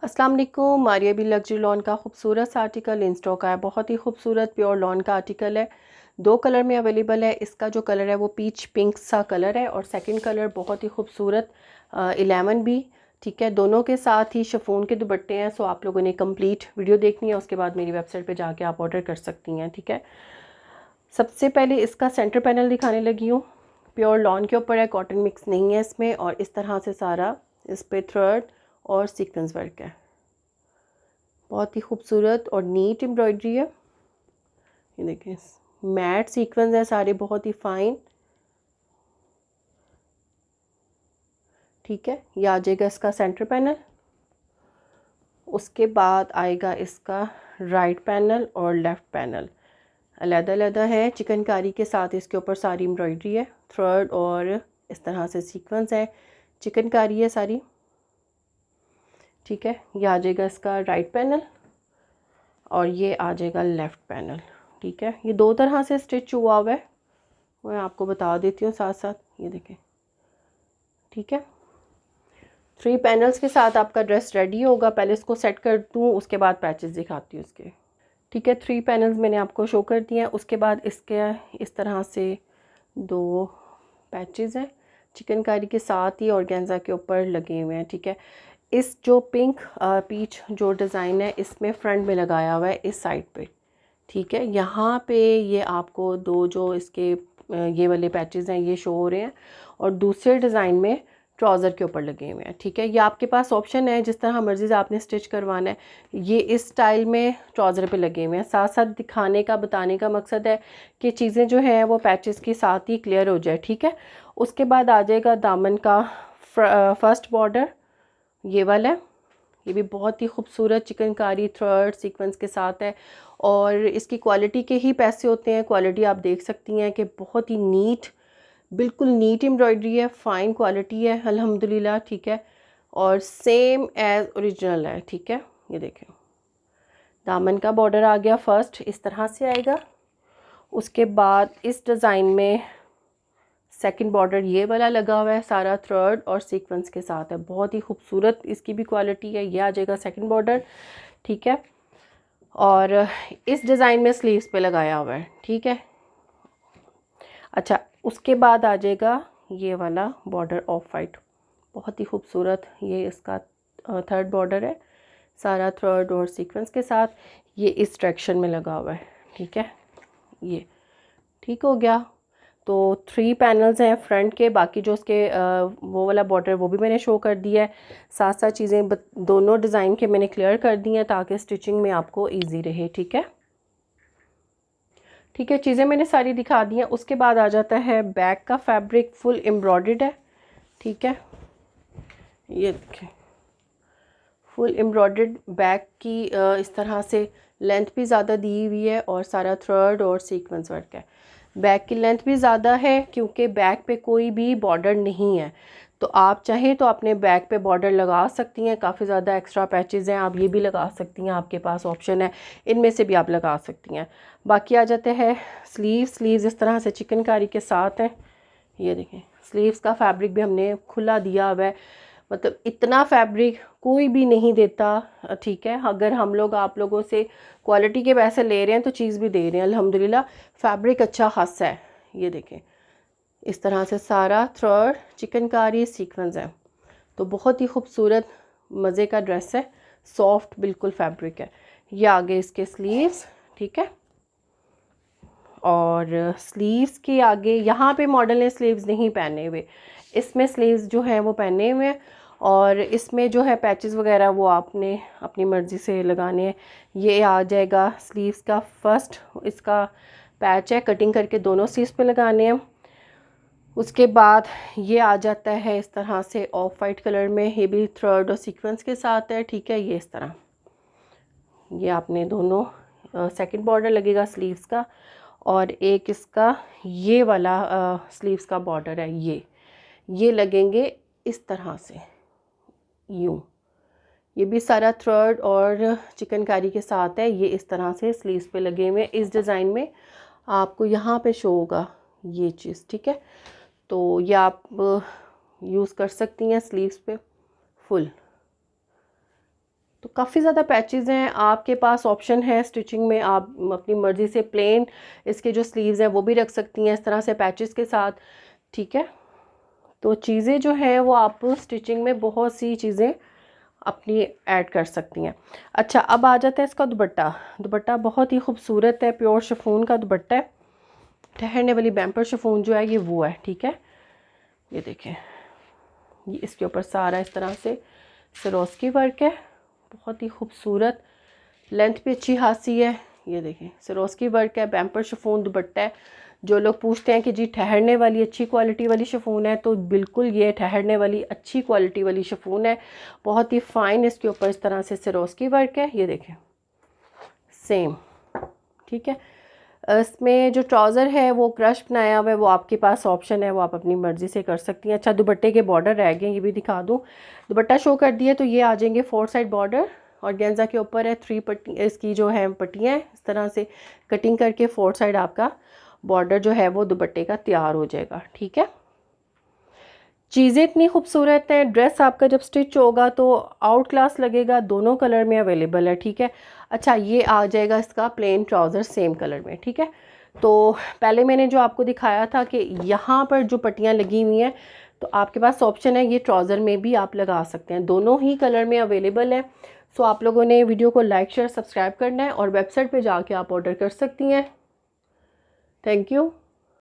अस्सलाम वालेकुम। Maria B luxury lawn का खूबसूरत सा आर्टिकल इन स्टॉक आया। बहुत ही खूबसूरत प्योर लॉन का आर्टिकल है। 2 कलर में अवेलेबल है। इसका जो कलर है वो पीच पिंक सा कलर है और सेकंड कलर बहुत ही खूबसूरत 11 भी, ठीक है। दोनों के साथ ही शिफॉन के दुपट्टे हैं। सो आप लोगों ने कंप्लीट वीडियो देखनी है, उसके बाद मेरी वेबसाइट पे जाके आप ऑर्डर कर सकती हैं, ठीक है। सबसे पहले इसका सेंटर पैनल दिखाने लगी हूँ। प्योर लॉन के ऊपर है, कॉटन मिक्स नहीं है इसमें, और इस तरह से सारा इस पे थ्रेड और सीक्वेंस वर्क है। बहुत ही खूबसूरत और नीट एम्ब्रॉयडरी है। ये देखें, मैट सीक्वेंस है सारे, बहुत ही फाइन, ठीक है। ये आ जाएगा इसका सेंटर पैनल। उसके बाद आएगा इसका राइट पैनल और लेफ़्ट पैनल, अलग-अलग है। चिकनकारी के साथ इसके ऊपर सारी एम्ब्रॉयडरी है, थ्रेड और इस तरह से सीक्वेंस है, चिकनकारी है सारी, ठीक है। ये आ जाएगा इसका राइट पैनल और ये आ जाएगा लेफ़्ट पैनल, ठीक है। ये 2 तरह से स्टिच हुआ हुआ है, मैं आपको बता देती हूँ साथ साथ। ये देखें, ठीक है। 3 पैनल्स के साथ आपका ड्रेस रेडी होगा। पहले इसको सेट कर दूँ, उसके बाद पैचेस दिखाती हूँ इसके, ठीक है। 3 पैनल्स मैंने आपको शो कर दिए हैं। उसके बाद इसके इस तरह से 2 पैचेस हैं, चिकनकारी के साथ ही ऑर्गेन्जा के ऊपर लगे हुए हैं, ठीक है। इस जो पिंक पीच जो डिज़ाइन है, इसमें फ्रंट में लगाया हुआ है इस साइड पे, ठीक है। यहाँ पे ये आपको 2 जो इसके ये वाले पैचेस हैं ये शो हो रहे हैं, और दूसरे डिज़ाइन में ट्राउज़र के ऊपर लगे हुए हैं, ठीक है। ये आपके पास ऑप्शन है, जिस तरह मर्ज़ी से आपने स्टिच करवाना है। ये इस स्टाइल में ट्राउज़र पे लगे हुए हैं। साथ साथ दिखाने का, बताने का मकसद है कि चीज़ें जो हैं वो पैचेस के साथ ही क्लियर हो जाए, ठीक है। उसके बाद आ जाएगा दामन का फर्स्ट बॉर्डर, ये वाला है। ये भी बहुत ही खूबसूरत चिकनकारी थ्रेड सीक्वेंस के साथ है, और इसकी क्वालिटी के ही पैसे होते हैं। क्वालिटी आप देख सकती हैं कि बहुत ही नीट, बिल्कुल नीट एम्ब्रॉयडरी है, फ़ाइन क्वालिटी है अल्हम्दुलिल्लाह, ठीक है। और सेम एज़ ओरिजिनल है, ठीक है। ये देखें, दामन का बॉर्डर आ गया फर्स्ट, इस तरह से आएगा। उसके बाद इस डिज़ाइन में सेकंड बॉर्डर ये वाला लगा हुआ है, सारा थ्रेड और सीक्वेंस के साथ है। बहुत ही खूबसूरत इसकी भी क्वालिटी है। ये आ जाएगा सेकंड बॉर्डर, ठीक है। और इस डिज़ाइन में स्लीव्स पे लगाया हुआ है, ठीक है। अच्छा, उसके बाद आ जाएगा ये वाला बॉर्डर ऑफ वाइट, बहुत ही खूबसूरत। ये इसका थर्ड बॉर्डर है, सारा थ्रेड और सीक्वेंस के साथ। ये इस डायरेक्शन में लगा हुआ है, ठीक है। ये ठीक हो गया। तो 3 पैनल्स हैं फ्रंट के, बाकी जो उसके वो वाला बॉर्डर वो भी मैंने शो कर दिया है। साथ साथ चीज़ें दोनों डिज़ाइन के मैंने क्लियर कर दी हैं ताकि स्टिचिंग में आपको इजी रहे, ठीक है। ठीक है, चीज़ें मैंने सारी दिखा दी हैं। उसके बाद आ जाता है बैक का फैब्रिक, फुल एम्ब्रॉयडर्ड है, ठीक है। ये देखें, फुल एम्ब्रॉयडर्ड बैक की इस तरह से लेंथ भी ज़्यादा दी हुई है और सारा थ्रेड और सीक्वेंस वर्क है। बैक की लेंथ भी ज़्यादा है क्योंकि बैक पे कोई भी बॉर्डर नहीं है। तो आप चाहें तो अपने बैक पे बॉर्डर लगा सकती हैं। काफ़ी ज़्यादा एक्स्ट्रा पैचेस हैं, आप ये भी लगा सकती हैं, आपके पास ऑप्शन है, इनमें से भी आप लगा सकती हैं। बाकी आ जाते हैं स्लीव्स इस तरह से चिकनकारी के साथ हैं। ये देखें, स्लीव्स का फैब्रिक भी हमने खुला दिया हुआ है, मतलब इतना फैब्रिक कोई भी नहीं देता, ठीक है। अगर हम लोग आप लोगों से क्वालिटी के पैसे ले रहे हैं तो चीज़ भी दे रहे हैं अल्हम्दुलिल्लाह। फैब्रिक अच्छा खासा है। ये देखें, इस तरह से सारा थ्रेड चिकनकारी सीक्वेंस है, तो बहुत ही खूबसूरत मज़े का ड्रेस है। सॉफ्ट बिल्कुल फैब्रिक है। ये आगे इसके स्लीव्स, ठीक है। और स्लीव्स के आगे यहाँ पे मॉडल ने स्लीव्स नहीं पहने हुए, इसमें स्लीव्स जो है वो पहने हुए हैं। और इसमें जो है पैचेस वगैरह वो आपने अपनी मर्ज़ी से लगाने हैं। ये आ जाएगा स्लीव्स का फर्स्ट, इसका पैच है, कटिंग करके दोनों स्लीव्स पे लगाने हैं। उसके बाद ये आ जाता है इस तरह से ऑफ वाइट कलर में, ये भी थ्रेड और सीक्वेंस के साथ है, ठीक है। ये इस तरह, ये आपने दोनों सेकंड बॉर्डर लगेगा स्लीव्स का, और एक इसका ये वाला स्लीव्स का बॉर्डर है, ये लगेंगे इस तरह से, यूँ। ये भी सारा थ्रेड और चिकनकारी के साथ है। ये इस तरह से स्लीव्स पे लगे हुए हैं। इस डिज़ाइन में आपको यहाँ पे शो होगा ये चीज़, ठीक है। तो ये आप यूज़ कर सकती हैं स्लीव्स पे फुल। काफ़ी ज़्यादा पैचेस हैं, आपके पास ऑप्शन है स्टिचिंग में, आप अपनी मर्ज़ी से प्लेन इसके जो स्लीव्स हैं वो भी रख सकती हैं इस तरह से पैचेस के साथ, ठीक है। तो चीज़ें जो हैं वो आप स्टिचिंग में बहुत सी चीज़ें अपनी ऐड कर सकती हैं। अच्छा, अब आ जाता है इसका दुपट्टा। दुपट्टा बहुत ही खूबसूरत है, प्योर शिफॉन का दुपट्टा है, ठहरने वाली बैम्पर शिफॉन जो है ये वो है, ठीक है। ये देखें, ये इसके ऊपर सारा इस तरह से सरोस्की वर्क है, बहुत ही खूबसूरत, लेंथ भी अच्छी खासी है। ये देखें सरोस्की वर्क है, बैम्पर शिफॉन दुपट्टा है। जो लोग पूछते हैं कि जी ठहरने वाली अच्छी क्वालिटी वाली शिफॉन है, तो बिल्कुल ये ठहरने वाली अच्छी क्वालिटी वाली शिफॉन है, बहुत ही फ़ाइन। इसके ऊपर इस तरह से सरोस्की वर्क है, ये देखें सेम, ठीक है। इसमें जो ट्राउज़र है वो क्रश बनाया हुआ है, वो आपके पास ऑप्शन है, वो आप अपनी मर्ज़ी से कर सकती हैं। अच्छा, दुपट्टे के बॉर्डर रह गए, ये भी दिखा दूँ। दुपट्टा शो कर दिया तो ये आ जाएंगे 4 साइड बॉर्डर, और गेंजा के ऊपर है 3 पट्टी, इसकी जो है पट्टियाँ इस तरह से कटिंग करके 4 साइड आपका बॉर्डर जो है वो दुपट्टे का तैयार हो जाएगा, ठीक है। चीज़ें इतनी खूबसूरत हैं, ड्रेस आपका जब स्टिच होगा तो आउट क्लास लगेगा, दोनों कलर में अवेलेबल है, ठीक है। अच्छा, ये आ जाएगा इसका प्लेन ट्राउज़र सेम कलर में, ठीक है। तो पहले मैंने जो आपको दिखाया था कि यहाँ पर जो पट्टियाँ लगी हुई हैं, तो आपके पास ऑप्शन है ये ट्राउज़र में भी आप लगा सकते हैं, दोनों ही कलर में अवेलेबल है। सो आप लोगों ने वीडियो को लाइक शेयर सब्सक्राइब करना है, और वेबसाइट पर जाके आप ऑर्डर कर सकती हैं। Thank you.